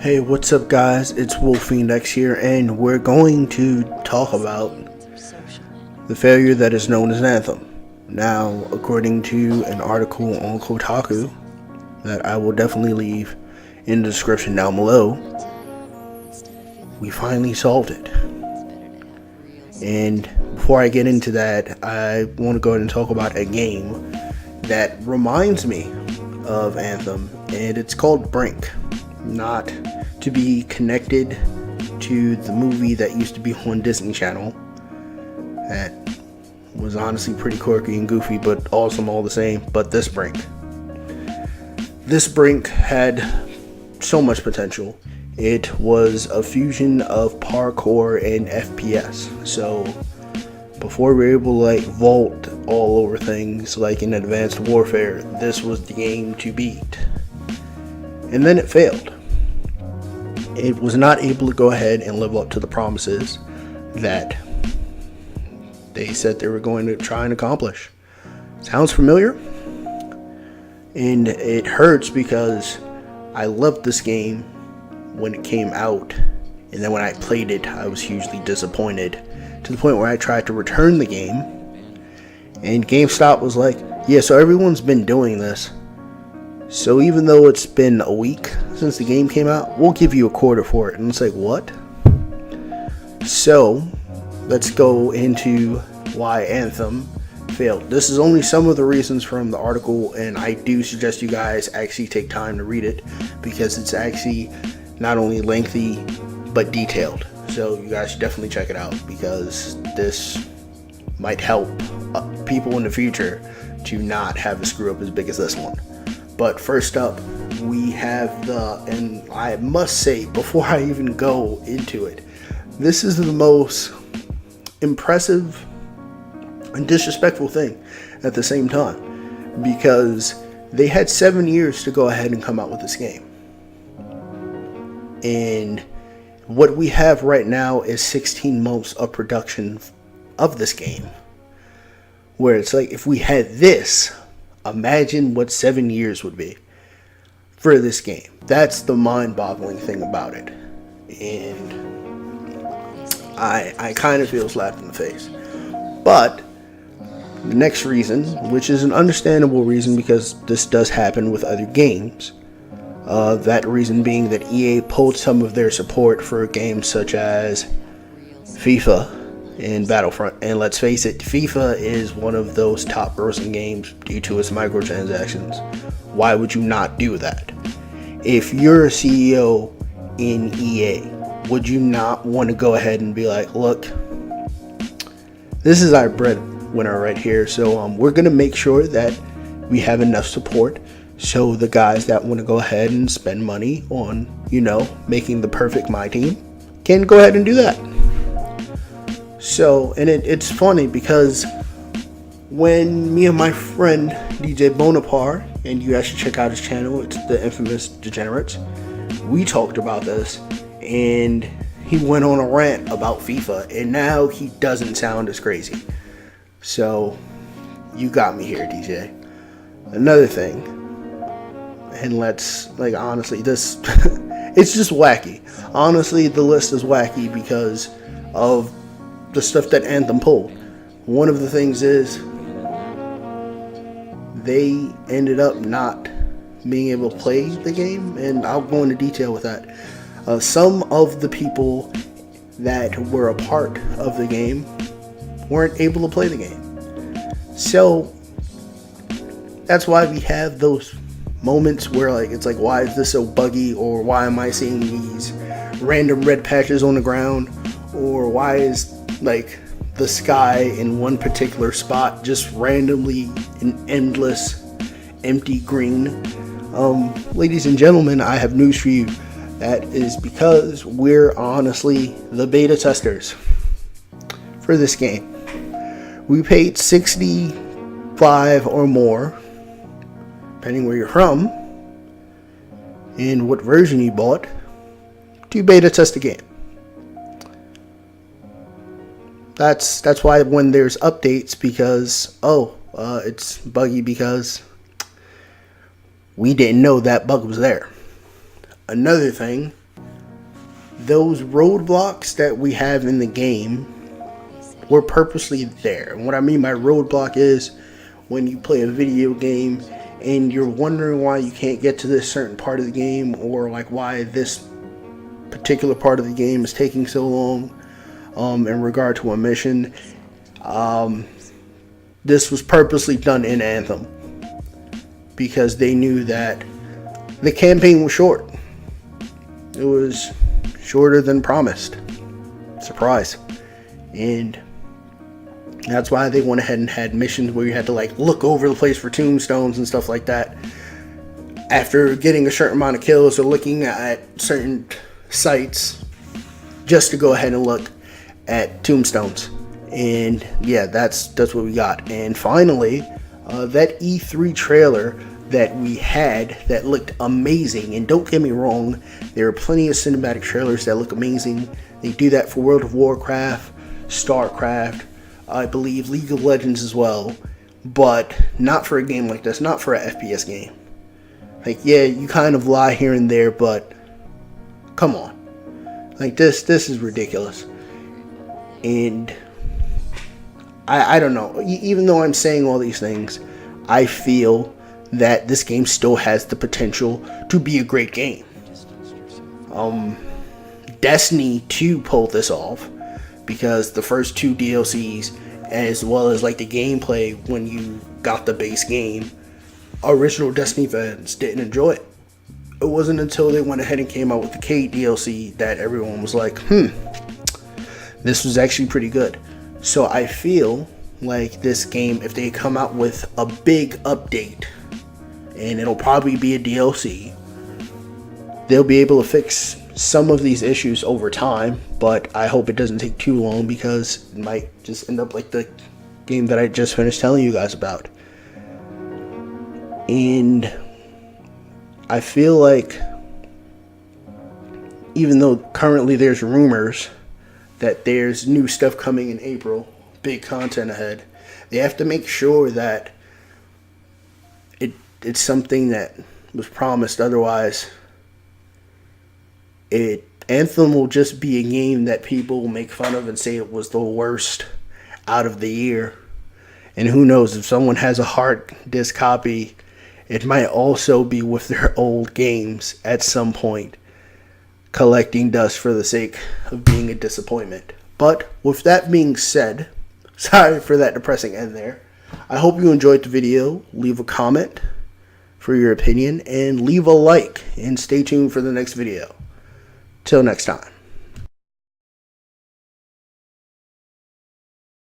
Hey, what's up, guys? It's Wolf here, and we're going to talk about the failure that is known as Anthem. Now, according to an article on Kotaku that I will definitely leave in the description down below, we finally solved it. And before I get into that, I want to go ahead and talk about a game that reminds me of Anthem, and it's called Brink. Not to be connected to the movie that used to be on Disney Channel. That was honestly pretty quirky and goofy, but awesome all the same. But this Brink had so much potential. It was a fusion of parkour and FPS. So before we were able to vault all over things like in Advanced Warfare, this was the game to beat. And then it failed. It was not able to go ahead and live up to the promises that they said they were going to try and accomplish. Sounds familiar? And it hurts because I loved this game when it came out, and then when I played it, I was hugely disappointed to the point where I tried to return the game, and GameStop was like, yeah, so everyone's been doing this. So even though it's been a week since the game came out, we'll give you a quarter for it. And it's like, what? So let's go into why Anthem failed. This is only some of the reasons from the article, and I do suggest you guys actually take time to read it because it's actually not only lengthy but detailed. So you guys should definitely check it out because this might help people in the future to not have a screw up as big as this one. But first up, we have and I must say, before I even go into it, this is the most impressive and disrespectful thing at the same time, because they had 7 years to go ahead and come out with this game. And what we have right now is 16 months of production of this game. Where it's like, if we had this, imagine what 7 years would be for this game. That's the mind-boggling thing about it. And I kind of feel slapped in the face. But the next reason, which is an understandable reason because this does happen with other games, that reason being that EA pulled some of their support for games such as FIFA and Battlefront. And let's face it, FIFA is one of those top grossing games due to its microtransactions. Why would you not do that? If you're a CEO in EA, would you not want to go ahead and be like, look, this is our breadwinner right here, so we're going to make sure that we have enough support so the guys that want to go ahead and spend money on, making the perfect My Team can go ahead and do that. So, and it's funny because when me and my friend DJ Bonaparte, and you guys should check out his channel, it's the infamous Degenerates, we talked about this, and he went on a rant about FIFA, and now he doesn't sound as crazy. So, you got me here, DJ. Another thing, and let's, honestly, this, it's just wacky. Honestly, the list is wacky because of the stuff that Anthem pulled. One of the things is they ended up not being able to play the game, and I'll go into detail with that. Some of the people that were a part of the game weren't able to play the game. So that's why we have those moments where it's like, why is this so buggy, or why am I seeing these random red patches on the ground, or why is the sky in one particular spot just randomly an endless empty green. Ladies and gentlemen, I have news for you. That is because we're honestly the beta testers for this game. We paid $65 or more, depending where you're from and what version you bought, to beta test the game. That's why when there's updates, because it's buggy because we didn't know that bug was there. Another thing those roadblocks that we have in the game were purposely there. And what I mean by roadblock is when you play a video game and you're wondering why you can't get to this certain part of the game, or like why this particular part of the game is taking so long in regard to a mission. This was purposely done in Anthem because they knew that the campaign was short. It was shorter than promised. Surprise. And that's why they went ahead and had missions where you had to like look over the place for tombstones and stuff like that. After getting a certain amount of kills or looking at certain sites, just to go ahead and look at tombstones. And yeah, that's what we got. And finally, that E3 trailer that we had that looked amazing. And don't get me wrong, there are plenty of cinematic trailers that look amazing. They do that for World of Warcraft, StarCraft, I believe League of Legends as well, but not for a game like this, not for an FPS game. Like, yeah, you kind of lie here and there, but come on. Like, this is ridiculous. And I don't know, even though I'm saying all these things, I feel that this game still has the potential to be a great game. Destiny 2 pulled this off because the first 2 DLCs, as well as like the gameplay when you got the base game, original Destiny fans didn't enjoy it. It wasn't until they went ahead and came out with the Cade DLC that everyone was like, this was actually pretty good. So I feel like this game, if they come out with a big update, and it'll probably be a DLC, they'll be able to fix some of these issues over time, but I hope it doesn't take too long because it might just end up like the game that I just finished telling you guys about. And I feel like even though currently there's rumors that there's new stuff coming in April, big content ahead, they have to make sure that it's something that was promised. Otherwise, Anthem will just be a game that people will make fun of and say it was the worst out of the year. And who knows, if someone has a hard disk copy, it might also be with their old games at some point, collecting dust for the sake of being a disappointment. But with that being said, sorry for that depressing end there. I hope you enjoyed the video. Leave a comment for your opinion and leave a like, and stay tuned for the next video. Till next time.